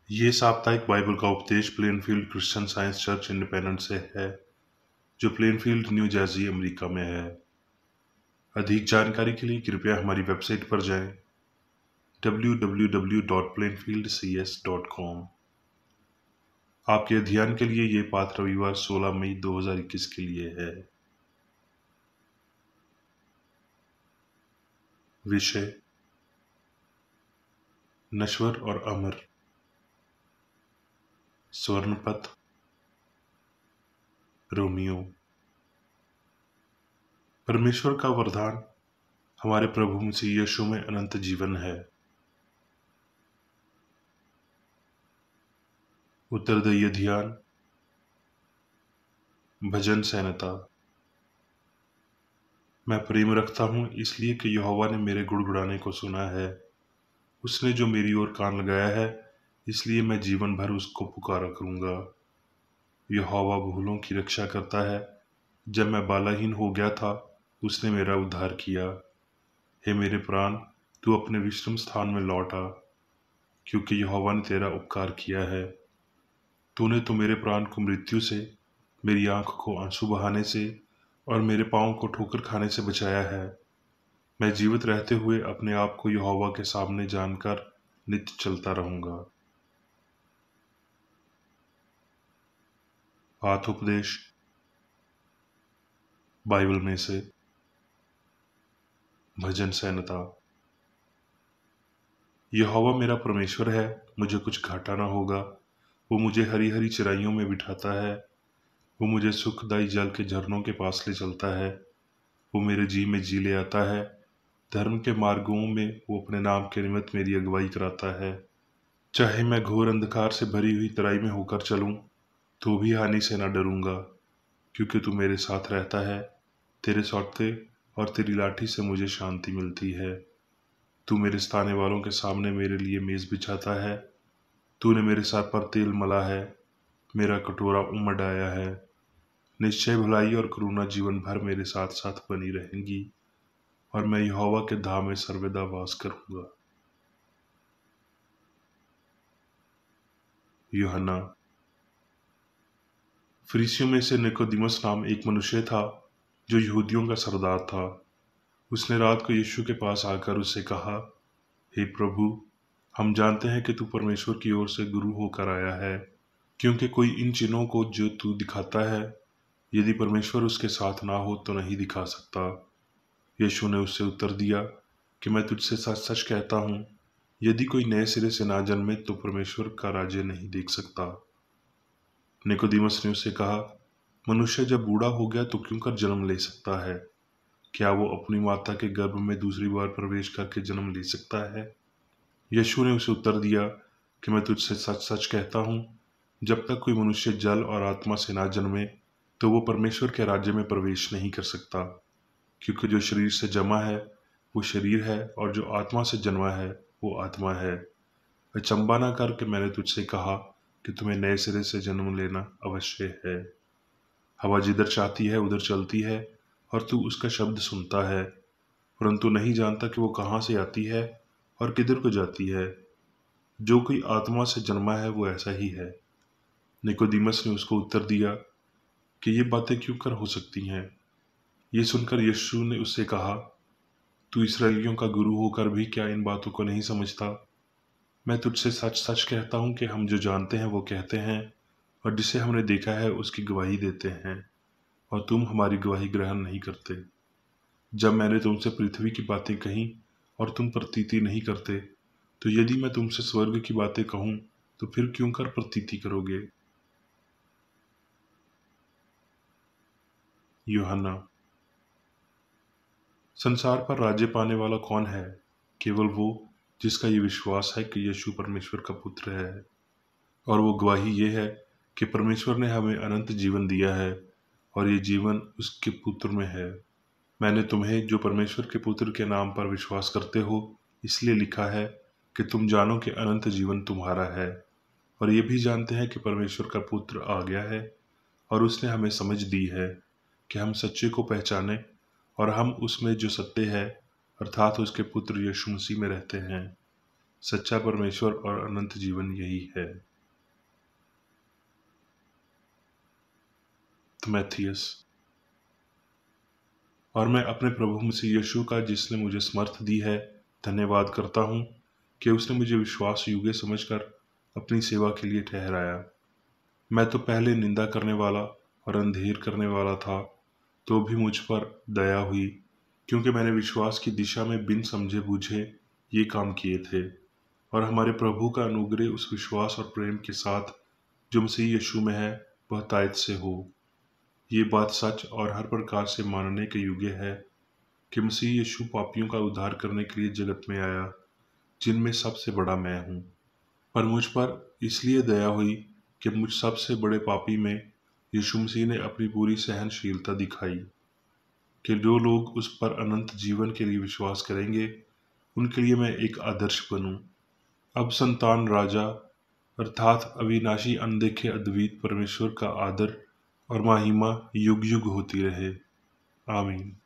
ये साप्ताहिक बाइबल का उपदेश Plainfield Christian science church independent से है, जो प्लेनफील्ड, न्यू जर्सी, अमेरिका में है। अधिक जानकारी के लिए कृपया हमारी वेबसाइट पर जाएं www.plainfieldcs.com। आपके अध्ययन के लिए ये पाठ रविवार 16 मई 2021 के लिए है। विषय: नश्वर और अमर। स्वर्णपथ। रोमियो। परमेश्वर का वरदान हमारे प्रभु मसीह यीशु में अनंत जीवन है। उत्तरदायी ध्यान। भजन संहिता। मैं प्रेम रखता हूँ इसलिए कि यहोवा ने मेरे गुड़गुड़ाने को सुना है। उसने जो मेरी ओर कान लगाया है, इसलिए मैं जीवन भर उसको पुकारा करूंगा। यहोवा भूलों की रक्षा करता है। जब मैं बालाहीन हो गया था, उसने मेरा उद्धार किया। हे मेरे प्राण, तू अपने विश्राम स्थान में लौट आ, क्योंकि यहोवा ने तेरा उपकार किया है। तूने तो मेरे प्राण को मृत्यु से, मेरी आंख को आंसू बहाने से और मेरे पाँव को ठोकर खाने से बचाया है। मैं जीवित रहते हुए अपने आप को यहोवा के सामने जानकर नित्य चलता रहूंगा। पाठ उपदेश बाइबल में से। भजन संहिता। यहोवा मेरा परमेश्वर है, मुझे कुछ घाटा न होगा। वो मुझे हरी हरी चराइयों में बिठाता है। वो मुझे सुखदायी जल के झरनों के पास ले चलता है। वो मेरे जी में जी ले आता है। धर्म के मार्गों में वो अपने नाम के निमित्त मेरी अगुवाई कराता है। चाहे मैं घोर अंधकार से भरी हुई तराई में होकर चलूं, तो भी हानि से न डरूंगा, क्योंकि तू मेरे साथ रहता है। तेरे सौंटे और तेरी लाठी से मुझे शांति मिलती है। तू मेरे सताने वालों के सामने मेरे लिए मेज बिछाता है। तूने मेरे सर पर तेल मला है, मेरा कटोरा उमड़ आया है। निश्चय भलाई और करुणा जीवन भर मेरे साथ साथ बनी रहेंगी, और मैं यहोवा के धाम में सर्वदा वास करूंगा। यूहन्ना। फरीसियों में से निकोदेमुस नाम एक मनुष्य था, जो यहूदियों का सरदार था। उसने रात को यीशु के पास आकर उससे कहा, हे प्रभु, हम जानते हैं कि तू परमेश्वर की ओर से गुरु होकर आया है, क्योंकि कोई इन चिन्हों को जो तू दिखाता है, यदि परमेश्वर उसके साथ ना हो तो नहीं दिखा सकता। यीशु ने उससे उत्तर दिया कि मैं तुझसे सच सच कहता हूँ, यदि कोई नए सिरे से ना जन्मे तो परमेश्वर का राज्य नहीं देख सकता। निकोदेमुस ने उससे कहा, मनुष्य जब बूढ़ा हो गया तो क्यों कर जन्म ले सकता है? क्या वो अपनी माता के गर्भ में दूसरी बार प्रवेश करके जन्म ले सकता है? यीशु ने उसे उत्तर दिया कि मैं तुझसे सच सच कहता हूँ, जब तक कोई मनुष्य जल और आत्मा से ना जन्मे तो वो परमेश्वर के राज्य में प्रवेश नहीं कर सकता। क्योंकि जो शरीर से जमा है वो शरीर है, और जो आत्मा से जन्मा है वो आत्मा है। अचंबा ना कर कि मैंने तुझसे कहा कि तुम्हें नए सिरे से जन्म लेना अवश्य है। हवा जिधर चाहती है उधर चलती है, और तू उसका शब्द सुनता है, परंतु नहीं जानता कि वो कहाँ से आती है और किधर को जाती है। जो कोई आत्मा से जन्मा है वो ऐसा ही है। निकोदेमुस ने उसको उत्तर दिया कि ये बातें क्यों कर हो सकती हैं। ये सुनकर यीशु ने उससे कहा, तू इसराइलियों का गुरु होकर भी क्या इन बातों को नहीं समझता? मैं तुझसे सच सच कहता हूँ कि हम जो जानते हैं वो कहते हैं, और जिसे हमने देखा है उसकी गवाही देते हैं, और तुम हमारी गवाही ग्रहण नहीं करते। जब मैंने तुमसे पृथ्वी की बातें कही और तुम प्रतीति नहीं करते, तो यदि मैं तुमसे स्वर्ग की बातें कहूँ तो फिर क्यों कर प्रतीति करोगे? यूहन्ना। संसार पर राज्य पाने वाला कौन है? केवल वो जिसका ये विश्वास है कि यीशु परमेश्वर का पुत्र है। और वो गवाही ये है कि परमेश्वर ने हमें अनंत जीवन दिया है, और ये जीवन उसके पुत्र में है। मैंने तुम्हें जो परमेश्वर के पुत्र के नाम पर विश्वास करते हो इसलिए लिखा है कि तुम जानो कि अनंत जीवन तुम्हारा है, और ये भी जानते हैं कि परमेश्वर का पुत्र आ गया है, और उसने हमें समझ दी है कि हम सच्चे को पहचाने, और हम उसमें जो सत्य है अर्थात उसके पुत्र यीशु मसीह में रहते हैं। सच्चा परमेश्वर और अनंत जीवन यही है। थिमोथियस। और मैं अपने प्रभु मसीह यीशु का, जिसने मुझे समर्थ दी है, धन्यवाद करता हूँ कि उसने मुझे विश्वास योग्य समझकर अपनी सेवा के लिए ठहराया। मैं तो पहले निंदा करने वाला और अंधेर करने वाला था, तो भी मुझ पर दया हुई, क्योंकि मैंने विश्वास की दिशा में बिन समझे बूझे ये काम किए थे। और हमारे प्रभु का अनुग्रह उस विश्वास और प्रेम के साथ जो मसीह यीशु में है वह तायत से हो। ये बात सच और हर प्रकार से मानने के योग्य है कि मसीह यीशु पापियों का उद्धार करने के लिए जगत में आया, जिनमें सबसे बड़ा मैं हूँ। पर मुझ पर इसलिए दया हुई कि मुझ सबसे बड़े पापी में यीशु मसीह ने अपनी पूरी सहनशीलता दिखाई, कि जो लोग उस पर अनंत जीवन के लिए विश्वास करेंगे उनके लिए मैं एक आदर्श बनूं। अब संतान राजा अर्थात अविनाशी अनदेखे अद्वित परमेश्वर का आदर और महिमा युग युग होती रहे। आमीन।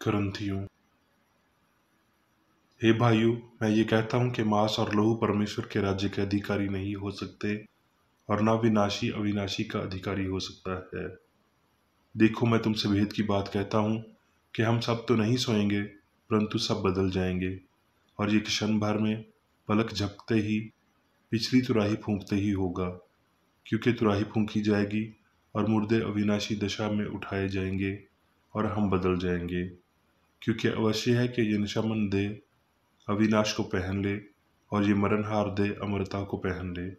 करंथियों। हे भाइयों, मैं ये कहता हूँ कि मांस और लहू परमेश्वर के राज्य के अधिकारी नहीं हो सकते, और न विनाशी अविनाशी का अधिकारी हो सकता है। देखो, मैं तुमसे भेद की बात कहता हूँ कि हम सब तो नहीं सोएंगे, परंतु सब बदल जाएंगे, और ये क्षण भर में, पलक झपकते ही, पिछली तुरही फूंकते ही होगा। क्योंकि तुरही फूंकी जाएगी और मुर्दे अविनाशी दशा में उठाए जाएंगे, और हम बदल जाएंगे। क्योंकि अवश्य है कि ये नशामंद देह अविनाश को पहन ले, और ये मरणहार देह अमरता को पहन ले।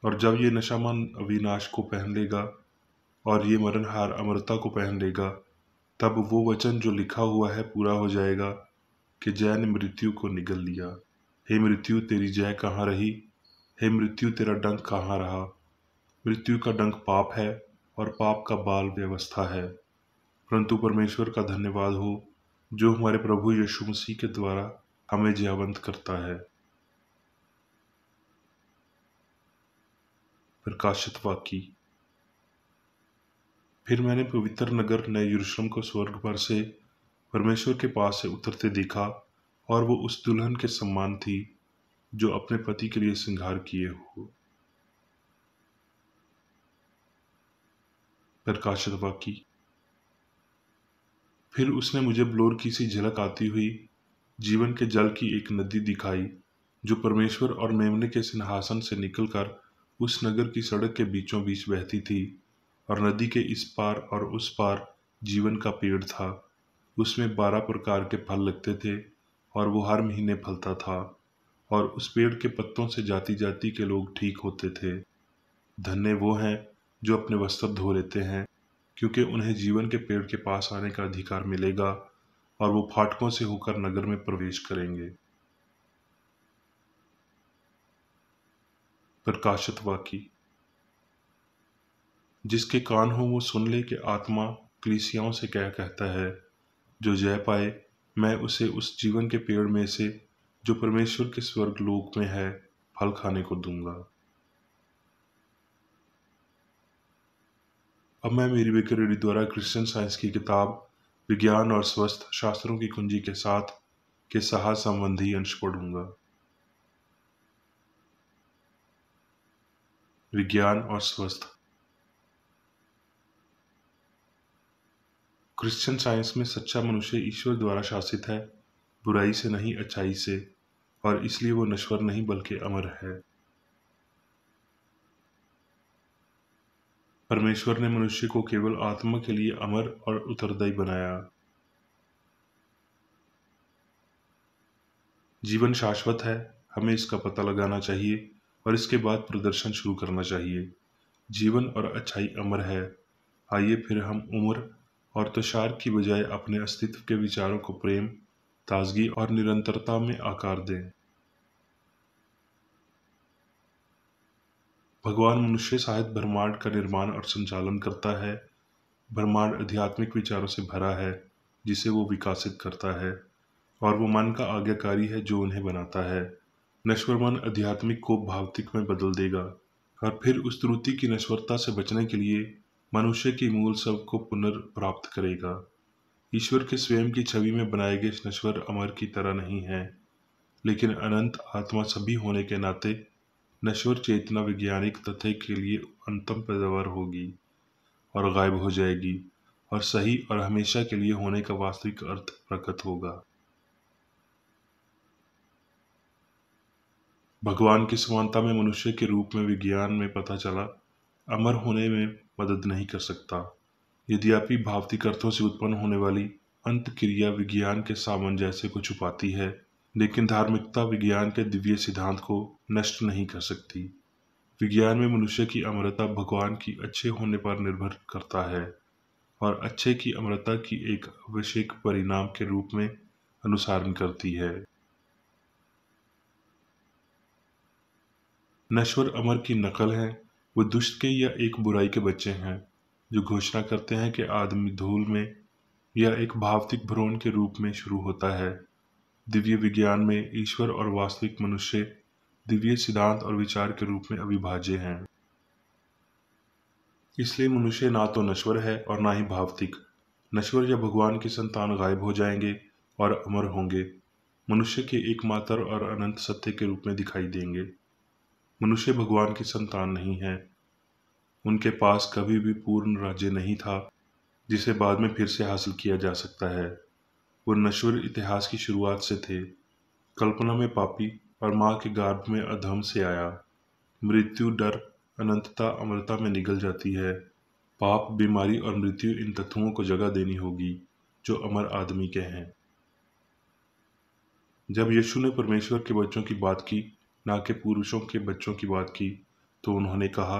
और जब ये नशामंद अविनाश को पहन लेगा और ये मरणहार अमरता को पहन लेगा, तब वो वचन जो लिखा हुआ है पूरा हो जाएगा कि जय ने मृत्यु को निगल लिया। हे मृत्यु, तेरी जय कहाँ रही? हे मृत्यु, तेरा डंक कहाँ रहा? मृत्यु का डंक पाप है, और पाप का बाल व्यवस्था है। परंतु परमेश्वर का धन्यवाद हो, जो हमारे प्रभु यीशु मसीह के द्वारा हमें जयवंत करता है। प्रकाशित वाक्य। फिर मैंने पवित्र नगर नए यरूशलेम को स्वर्ग पर से परमेश्वर के पास से उतरते देखा, और वो उस दुल्हन के समान थी जो अपने पति के लिए श्रृंगार किए हो। प्रकाशित वाक्य। फिर उसने मुझे ब्लोर की सी झलक आती हुई जीवन के जल की एक नदी दिखाई, जो परमेश्वर और मेमने के सिंहासन से निकलकर उस नगर की सड़क के बीचों बीच बहती थी। और नदी के इस पार और उस पार जीवन का पेड़ था। उसमें 12 प्रकार के फल लगते थे, और वो हर महीने फलता था। और उस पेड़ के पत्तों से जाति जाति के लोग ठीक होते थे। धन्य वो हैं जो अपने वस्त्र धो लेते हैं, क्योंकि उन्हें जीवन के पेड़ के पास आने का अधिकार मिलेगा, और वो फाटकों से होकर नगर में प्रवेश करेंगे। प्रकाशित वाक्य। जिसके कान हो वो सुन ले कि आत्मा कलीसियाओं से क्या कहता है। जो जय पाए, मैं उसे उस जीवन के पेड़ में से जो परमेश्वर के स्वर्ग लोक में है फल खाने को दूंगा। अब मैं मेरी विक्रेडी द्वारा क्रिश्चियन साइंस की किताब विज्ञान और स्वस्थ शास्त्रों की कुंजी के साथ के सहा संबंधी अंश पढ़ूंगा। विज्ञान और स्वस्थ। क्रिश्चियन साइंस में सच्चा मनुष्य ईश्वर द्वारा शासित है, बुराई से नहीं अच्छाई से, और इसलिए वो नश्वर नहीं बल्कि अमर है। परमेश्वर ने मनुष्य को केवल आत्मा के लिए अमर और उत्तरदायी बनाया। जीवन शाश्वत है, हमें इसका पता लगाना चाहिए और इसके बाद प्रदर्शन शुरू करना चाहिए। जीवन और अच्छाई अमर है। आइए फिर हम उम्र और तुषार की बजाय अपने अस्तित्व के विचारों को प्रेम, ताजगी और निरंतरता में आकार दें। भगवान मनुष्य सहित ब्रह्मांड का निर्माण और संचालन करता है। ब्रह्मांड आध्यात्मिक विचारों से भरा है, जिसे वो विकसित करता है, और वो मन का आज्ञाकारी है जो उन्हें बनाता है। नश्वर मन आध्यात्मिक को भौतिक में बदल देगा, और फिर उस त्रुटि की नश्वरता से बचने के लिए मनुष्य की मूल सब को पुनर्प्राप्त करेगा। ईश्वर के स्वयं की छवि में बनाए गए नश्वर अमर की तरह नहीं है, लेकिन अनंत आत्मा सभी होने के नाते नश्वर चेतना वैज्ञानिक तथ्य के लिए अंतम पैदावार होगी और गायब हो जाएगी, और सही और हमेशा के लिए होने का वास्तविक अर्थ प्रकट होगा। भगवान की समानता में मनुष्य के रूप में विज्ञान में पता चला अमर होने में मदद नहीं कर सकता। यद्यपि भौतिक अर्थों से उत्पन्न होने वाली अंत क्रिया विज्ञान के सामंजस्य को छुपाती है, लेकिन धार्मिकता विज्ञान के दिव्य सिद्धांत को नष्ट नहीं कर सकती। विज्ञान में मनुष्य की अमरता भगवान की अच्छे होने पर निर्भर करता है और अच्छे की अमरता की एक आवश्यक परिणाम के रूप में अनुसरण करती है। नश्वर अमर की नकल है, वो दुष्ट के या एक बुराई के बच्चे हैं जो घोषणा करते हैं कि आदमी धूल में या एक भावतिक भ्रूण के रूप में शुरू होता है। दिव्य विज्ञान में ईश्वर और वास्तविक मनुष्य दिव्य सिद्धांत और विचार के रूप में अविभाज्य हैं। इसलिए मनुष्य ना तो नश्वर है और ना ही भावतिक। नश्वर या भगवान की संतान गायब हो जाएंगे और अमर होंगे, मनुष्य के एकमात्र और अनंत सत्य के रूप में दिखाई देंगे। मनुष्य भगवान की संतान नहीं है, उनके पास कभी भी पूर्ण राज्य नहीं था जिसे बाद में फिर से हासिल किया जा सकता है। वो नश्वर इतिहास की शुरुआत से थे, कल्पना में पापी और माँ के गर्भ में अधम से आया। मृत्यु, डर, अनंतता अमरता में निगल जाती है। पाप, बीमारी और मृत्यु इन तत्वों को जगह देनी होगी जो अमर आदमी के हैं। जब यीशु ने परमेश्वर के बच्चों की बात की, ना के पुरुषों के बच्चों की बात की, तो उन्होंने कहा,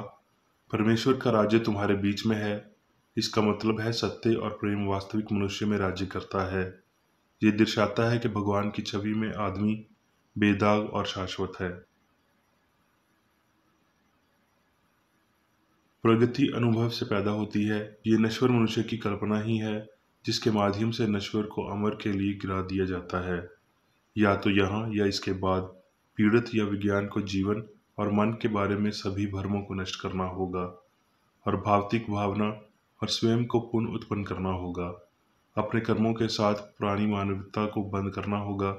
परमेश्वर का राज्य तुम्हारे बीच में है। इसका मतलब है सत्य और प्रेम वास्तविक मनुष्य में राज्य करता है। ये दर्शाता है कि भगवान की छवि में आदमी बेदाग और शाश्वत है। प्रगति अनुभव से पैदा होती है। ये नश्वर मनुष्य की कल्पना ही है जिसके माध्यम से नश्वर को अमर के लिए गिरा दिया जाता है। या तो यहाँ या इसके बाद पीड़ित या विज्ञान को जीवन और मन के बारे में सभी भ्रमों को नष्ट करना होगा और भावतिक भावना और स्वयं को पुनः उत्पन्न करना होगा। अपने कर्मों के साथ पुरानी मानवता को बंद करना होगा।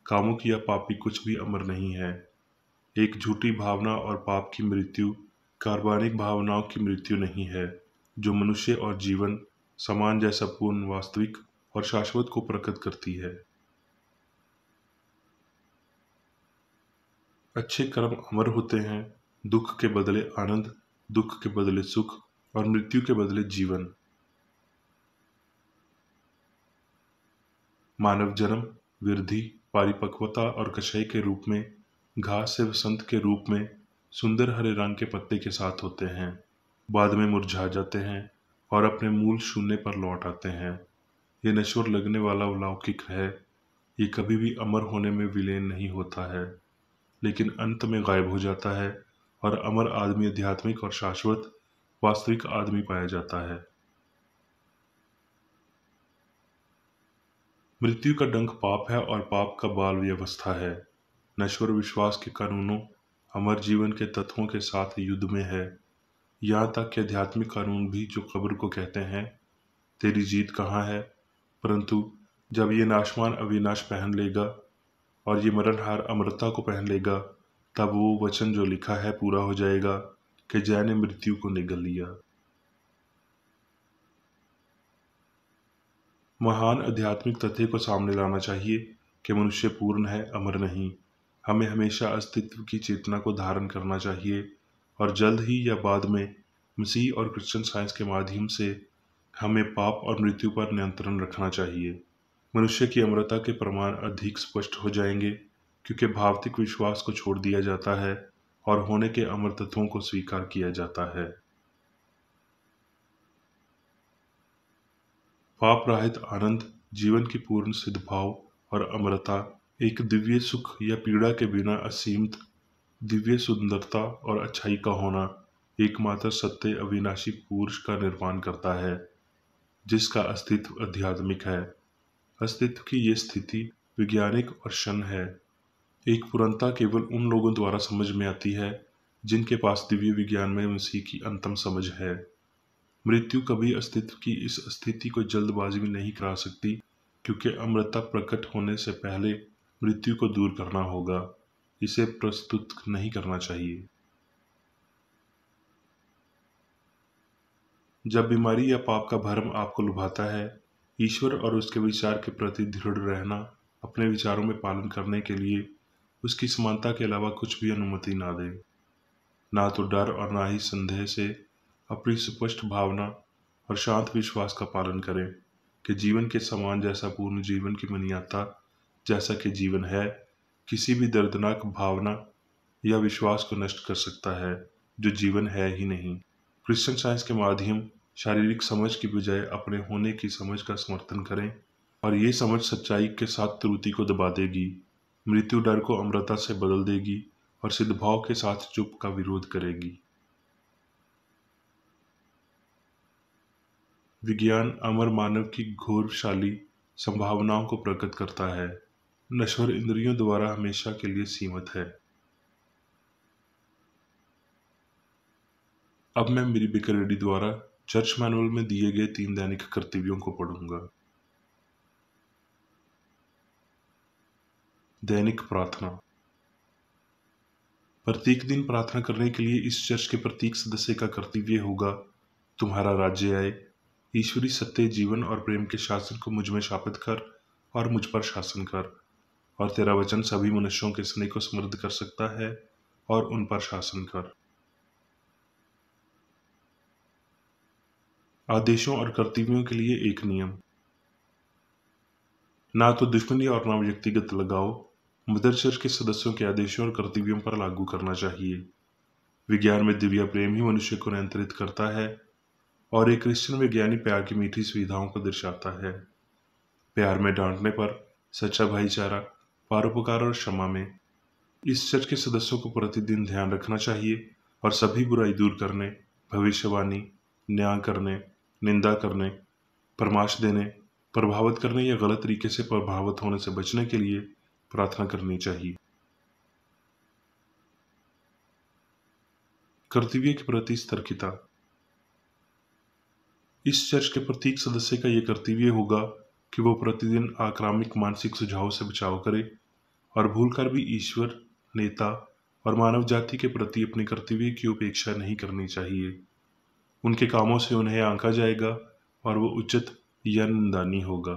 कामुक या पापी कुछ भी अमर नहीं है। एक झूठी भावना और पाप की मृत्यु कार्बनिक भावनाओं की मृत्यु नहीं है, जो मनुष्य और जीवन समान जैसा पूर्ण, वास्तविक और शाश्वत को प्रकट करती है। अच्छे कर्म अमर होते हैं, दुख के बदले आनंद, दुख के बदले सुख और मृत्यु के बदले जीवन। मानव जन्म, वृद्धि, परिपक्वता और कषाय के रूप में, घास से वसंत के रूप में सुंदर हरे रंग के पत्ते के साथ होते हैं, बाद में मुरझा जाते हैं और अपने मूल शून्य पर लौट आते हैं। ये नश्वर लगने वाला अलौकिक है। ये कभी भी अमर होने में विलीन नहीं होता है, लेकिन अंत में गायब हो जाता है और अमर आदमी आध्यात्मिक और शाश्वत वास्तविक आदमी पाया जाता है। मृत्यु का डंक पाप है और पाप का बाल व्यवस्था है। नश्वर विश्वास के कानूनों अमर जीवन के तत्वों के साथ युद्ध में है। यहाँ तक कि आध्यात्मिक कानून भी जो कब्र को कहते हैं, तेरी जीत कहाँ है। परंतु जब ये नाशवान अविनाश पहन लेगा और ये मरणहार अमरता को पहन लेगा, तब वो वचन जो लिखा है पूरा हो जाएगा कि जय ने मृत्यु को निगल लिया। महान आध्यात्मिक तथ्य को सामने लाना चाहिए कि मनुष्य पूर्ण है, अमर नहीं। हमें हमेशा अस्तित्व की चेतना को धारण करना चाहिए और जल्द ही या बाद में मसीह और क्रिश्चियन साइंस के माध्यम से हमें पाप और मृत्यु पर नियंत्रण रखना चाहिए। मनुष्य की अमरता के प्रमाण अधिक स्पष्ट हो जाएंगे क्योंकि भावतिक विश्वास को छोड़ दिया जाता है और होने के अमर तत्वों को स्वीकार किया जाता है। पाप रहित आनंद, जीवन की पूर्ण सिद्धभाव और अमरता, एक दिव्य सुख या पीड़ा के बिना असीमित दिव्य सुंदरता और अच्छाई का होना एकमात्र सत्य अविनाशी पुरुष का निर्माण करता है जिसका अस्तित्व आध्यात्मिक है। अस्तित्व की ये स्थिति वैज्ञानिक और क्षण है। एक पूर्णता केवल उन लोगों द्वारा समझ में आती है जिनके पास दिव्य विज्ञान में मसीह की अंतम समझ है। मृत्यु कभी अस्तित्व की इस स्थिति को जल्दबाजी में नहीं करा सकती, क्योंकि अमरता प्रकट होने से पहले मृत्यु को दूर करना होगा। इसे प्रस्तुत नहीं करना चाहिए। जब बीमारी या पाप का भरम आपको लुभाता है, ईश्वर और उसके विचार के प्रति दृढ़ रहना, अपने विचारों में पालन करने के लिए उसकी समानता के अलावा कुछ भी अनुमति ना दें। ना तो डर और ना ही संदेह से अपनी स्पष्ट भावना और शांत विश्वास का पालन करें कि जीवन के समान जैसा पूर्ण जीवन की मान्यता जैसा कि जीवन है, किसी भी दर्दनाक भावना या विश्वास को नष्ट कर सकता है जो जीवन है ही नहीं। क्रिश्चियन साइंस के माध्यम शारीरिक समझ की बजाय अपने होने की समझ का समर्थन करें, और ये समझ सच्चाई के साथ त्रुटि को दबा देगी, मृत्यु डर को अमरता से बदल देगी और सिद्धभाव के साथ चुप का विरोध करेगी। विज्ञान अमर मानव की घोरशाली संभावनाओं को प्रकट करता है, नश्वर इंद्रियों द्वारा हमेशा के लिए सीमित है। अब मैं मेरी बेकर रेड्डी द्वारा चर्च मैनुअल में दिए गए 3 दैनिक कर्तव्यों को पढ़ूंगा। दैनिक प्रार्थना। प्रत्येक दिन प्रार्थना करने के लिए इस चर्च के प्रत्येक सदस्य का कर्तव्य होगा, तुम्हारा राज्य आए, ईश्वरी सत्य जीवन और प्रेम के शासन को मुझ में स्थापित कर और मुझ पर शासन कर, और तेरा वचन सभी मनुष्यों के स्नेह को समृद्ध कर सकता है और उन पर शासन कर। आदेशों और कर्तव्यों के लिए एक नियम। ना तो दुश्मनी और ना व्यक्तिगत लगाव मदर चर्च के सदस्यों के आदेशों और कर्तव्यों पर लागू करना चाहिए। विज्ञान में दिव्य प्रेम ही मनुष्य को नियंत्रित करता है, और एक क्रिश्चियन वैज्ञानिक प्यार की मीठी सुविधाओं को दर्शाता है। प्यार में डांटने पर, सच्चा भाईचारा, परोपकार और क्षमा में। इस चर्च के सदस्यों को प्रतिदिन ध्यान रखना चाहिए और सभी बुराई दूर करने, भविष्यवाणी, न्याय करने, निंदा करने, परामर्श देने, प्रभावित करने या गलत तरीके से प्रभावित होने से बचने के लिए प्रार्थना करनी चाहिए। कर्तव्य के प्रति सतर्कता। इस चर्च के प्रत्येक सदस्य का यह कर्तव्य होगा कि वो प्रतिदिन आक्रामक मानसिक सुझाव से बचाव करे और भूलकर भी ईश्वर, नेता और मानव जाति के प्रति अपने कर्तव्य की उपेक्षा नहीं करनी चाहिए। उनके कामों से उन्हें आंका जाएगा और वो उचित या निंदनीय होगा।